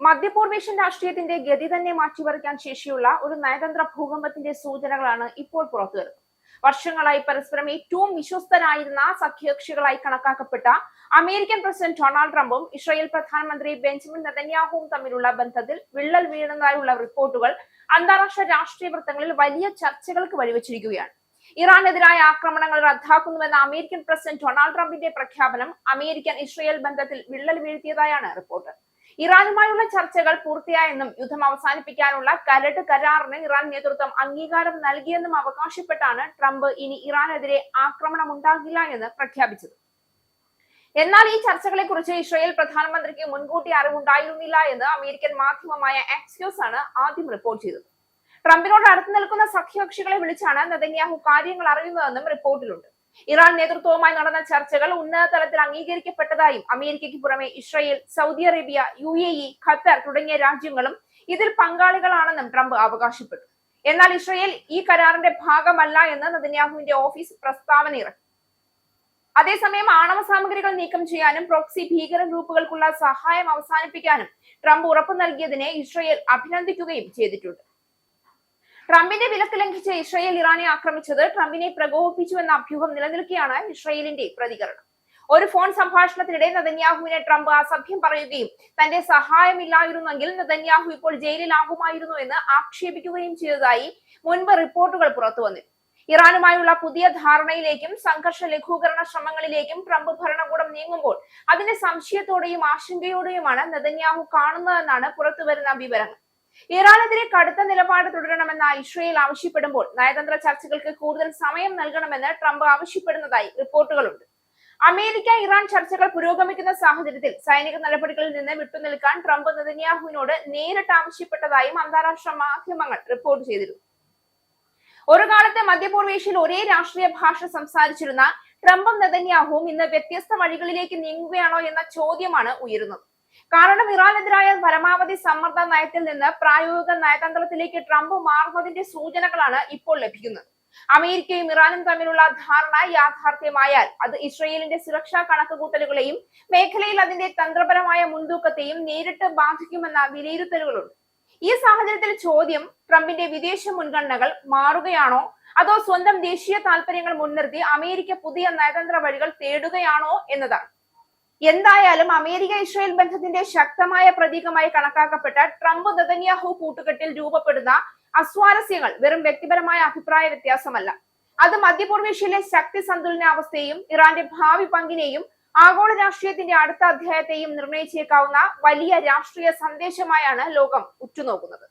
മധ്യപൂർവേഷ്യൻ രാഷ്ട്രീയത്തിന്റെ ഗതി തന്നെ മാറ്റിമറിക്കാൻ ശേഷിയുള്ള ഒരു നയതന്ത്ര ഭൂകമ്പത്തിന്റെ സൂചനകളാണ് ഇപ്പോൾ പുറത്തുവരുന്നത്. വർഷങ്ങളായി പരസ്പരം ഏറ്റവും വിശ്വസ്തരായിരുന്ന സഖ്യകക്ഷികളായി കണക്കാക്കപ്പെട്ട അമേരിക്കൻ പ്രസിഡന്റ് ഡൊണാൾഡ് ട്രംപും ഇസ്രായേൽ പ്രധാനമന്ത്രി ബെഞ്ചമിൻ നെതന്യാഹുവും തമ്മിലുള്ള ബന്ധത്തിൽ വിള്ളൽ വീഴുന്നതായുള്ള റിപ്പോർട്ടുകൾ അന്താരാഷ്ട്ര രാഷ്ട്രീയ വൃത്തങ്ങളിൽ വലിയ ചർച്ചകൾക്ക് വഴിവെച്ചിരിക്കുകയാണ്. ഇറാനെതിരായ ആക്രമണങ്ങൾ റദ്ദാക്കുന്നുവെന്ന അമേരിക്കൻ പ്രസിഡന്റ് ഡൊണാൾഡ് ട്രംപിന്റെ പ്രഖ്യാപനം അമേരിക്കൻ ഇസ്രായേൽ ബന്ധത്തിൽ വിള്ളൽ വീഴ്ത്തിയതായാണ് റിപ്പോർട്ട്. ഇറാനുമായുള്ള ചർച്ചകൾ പൂർത്തിയായെന്നും യുദ്ധം അവസാനിപ്പിക്കാനുള്ള കരട് കരാറിന് ഇറാൻ നേതൃത്വം അംഗീകാരം നൽകിയെന്നും അവകാശപ്പെട്ടാണ് ട്രംപ് ഇനി ഇറാനെതിരെ ആക്രമണം ഉണ്ടാകില്ല എന്ന് പ്രഖ്യാപിച്ചത്. എന്നാൽ ഈ ചർച്ചകളെ കുറിച്ച് ഇസ്രായേൽ പ്രധാനമന്ത്രിക്ക് മുൻകൂട്ടി അറിവുണ്ടായിരുന്നില്ല എന്ന് അമേരിക്കൻ മാധ്യമമായ ആക്സിയോസ് ആണ് ആദ്യം റിപ്പോർട്ട് ചെയ്തത്. ട്രംപിനോട് അടുത്ത് നിൽക്കുന്ന സഖ്യകക്ഷികളെ വിളിച്ചാണ് നെതന്യാഹു കാര്യങ്ങൾ അറിയുന്നതെന്നും റിപ്പോർട്ടിലുണ്ട്. ഇറാൻ നേതൃത്വവുമായി നടന്ന ചർച്ചകൾ ഉന്നത തലത്തിൽ അംഗീകരിക്കപ്പെട്ടതായും അമേരിക്കയ്ക്ക് പുറമെ Israel, Saudi Arabia, UAE, Qatar തുടങ്ങിയ രാജ്യങ്ങളും ഇതിൽ പങ്കാളികളാണെന്നും ട്രംപ് അവകാശപ്പെട്ടു. എന്നാൽ ഇസ്രായേൽ ഈ കരാറിന്റെ ഭാഗമല്ല എന്ന് നെതന്യാഹുവിന്റെ ഓഫീസ് പ്രസ്താവന ഇറക്കി. അതേസമയം ആണവ സാമഗ്രികൾ നീക്കം ചെയ്യാനും പ്രോക്സി ഭീകര ഗ്രൂപ്പുകൾക്കുള്ള സഹായം അവസാനിപ്പിക്കാനും ട്രംപ് ഉറപ്പു നൽകിയതിനെ ഇസ്രായേൽ അഭിനന്ദിക്കുകയും ചെയ്തിട്ടുണ്ട്. ട്രംപിന്റെ വിലക്ക് ലംഘിച്ച് ഇസ്രായേൽ ഇറാനെ ആക്രമിച്ചത് ട്രംപിനെ പ്രകോപിപ്പിച്ചു എന്ന അഭ്യൂഹം നിലനിൽക്കെയാണ് ഇസ്രായേലിന്റെ പ്രതികരണം. ഒരു ഫോൺ സംഭാഷണത്തിനിടെ നെതന്യാഹുവിനെ ട്രംപ് അസഭ്യം പറയുകയും തന്റെ സഹായമില്ലായിരുന്നെങ്കിൽ നെതന്യാഹു ഇപ്പോൾ ജയിലിലാകുമായിരുന്നു എന്ന് ആക്ഷേപിക്കുകയും ചെയ്തതായി മുൻപ് റിപ്പോർട്ടുകൾ പുറത്തു വന്നിരുന്നു. ഇറാനുമായുള്ള പുതിയ ധാരണയിലേക്കും സംഘർഷ ലഘൂകരണ ശ്രമങ്ങളിലേക്കും ട്രംപ് ഭരണകൂടം നീങ്ങുമ്പോൾ അതിനെ സംശയത്തോടെയും ആശങ്കയോടെയുമാണ് നെതന്യാഹു കാണുന്നതെന്നാണ് പുറത്തുവരുന്ന വിവരങ്ങൾ. ഇറാനെതിരെ കടുത്ത നിലപാട് തുടരണമെന്ന് ഇസ്രായേൽ ആവശ്യപ്പെടുമ്പോൾ നയതന്ത്ര ചർച്ചകൾക്ക് കൂടുതൽ സമയം നൽകണമെന്ന് ട്രംപ് ആവശ്യപ്പെടുന്നതായി റിപ്പോർട്ടുകളുണ്ട്. അമേരിക്ക ഇറാൻ ചർച്ചകൾ പുരോഗമിക്കുന്ന സാഹചര്യത്തിൽ സൈനിക നടപടികളിൽ നിന്ന് വിട്ടുനിൽക്കാൻ ട്രംപ് നെതന്യാഹുവിനോട് നേരിട്ട് ആവശ്യപ്പെട്ടതായും അന്താരാഷ്ട്ര മാധ്യമങ്ങൾ റിപ്പോർട്ട് ചെയ്തിരുന്നു. ഒരു കാലത്ത് മധ്യപൂർവേഷ്യയിൽ ഒരേ രാഷ്ട്രീയ ഭാഷ സംസാരിച്ചിരുന്ന ട്രംപും നെതന്യാഹുവും ഇന്ന് വ്യത്യസ്ത വഴികളിലേക്ക് നീങ്ങുകയാണോ എന്ന ചോദ്യമാണ് ഉയരുന്നത്. കാരണം ഇറാനെതിരായ പരമാവധി സമ്മർദ്ദ നയത്തിൽ നിന്ന് പ്രായോഗിക നയതന്ത്രത്തിലേക്ക് ട്രംപ് മാറുന്നതിന്റെ സൂചനകളാണ് ഇപ്പോൾ ലഭിക്കുന്നത്. അമേരിക്കയും ഇറാനും തമ്മിലുള്ള ധാരണ യാഥാർത്ഥ്യമായാൽ അത് ഇസ്രായേലിന്റെ സുരക്ഷാ കണക്കുകൂട്ടലുകളെയും മേഖലയിൽ അതിന്റെ തന്ത്രപരമായ മുൻതൂക്കത്തെയും നേരിട്ട് ബാധിക്കുമെന്ന വിലയിരുത്തലുകളുണ്ട്. ഈ സാഹചര്യത്തിൽ ചോദ്യം ട്രംപിന്റെ വിദേശ മുൻഗണനകൾ മാറുകയാണോ അതോ സ്വന്തം ദേശീയ താല്പര്യങ്ങൾ മുൻനിർത്തി അമേരിക്ക പുതിയ നയതന്ത്ര വഴികൾ തേടുകയാണോ എന്നതാണ്. എന്തായാലും അമേരിക്ക ഇസ്രായേൽ ബന്ധത്തിന്റെ ശക്തമായ പ്രതീകമായി കണക്കാക്കപ്പെട്ട ട്രംപ് നെതന്യാഹു കൂട്ടുകെട്ടിൽ രൂപപ്പെടുന്ന അസ്വാരസ്യങ്ങൾ വെറും വ്യക്തിപരമായ അഭിപ്രായ വ്യത്യാസമല്ല. അത് മധ്യപൂർവേഷ്യയിലെ ശക്തി സന്തുലനാവസ്ഥയെയും ഇറാന്റെ ഭാവി പങ്കിനെയും ആഗോള രാഷ്ട്രീയത്തിന്റെ അടുത്ത അധ്യായത്തെയും നിർണയിച്ചേക്കാവുന്ന വലിയ രാഷ്ട്രീയ സന്ദേശമായാണ് ലോകം ഉറ്റുനോക്കുന്നത്.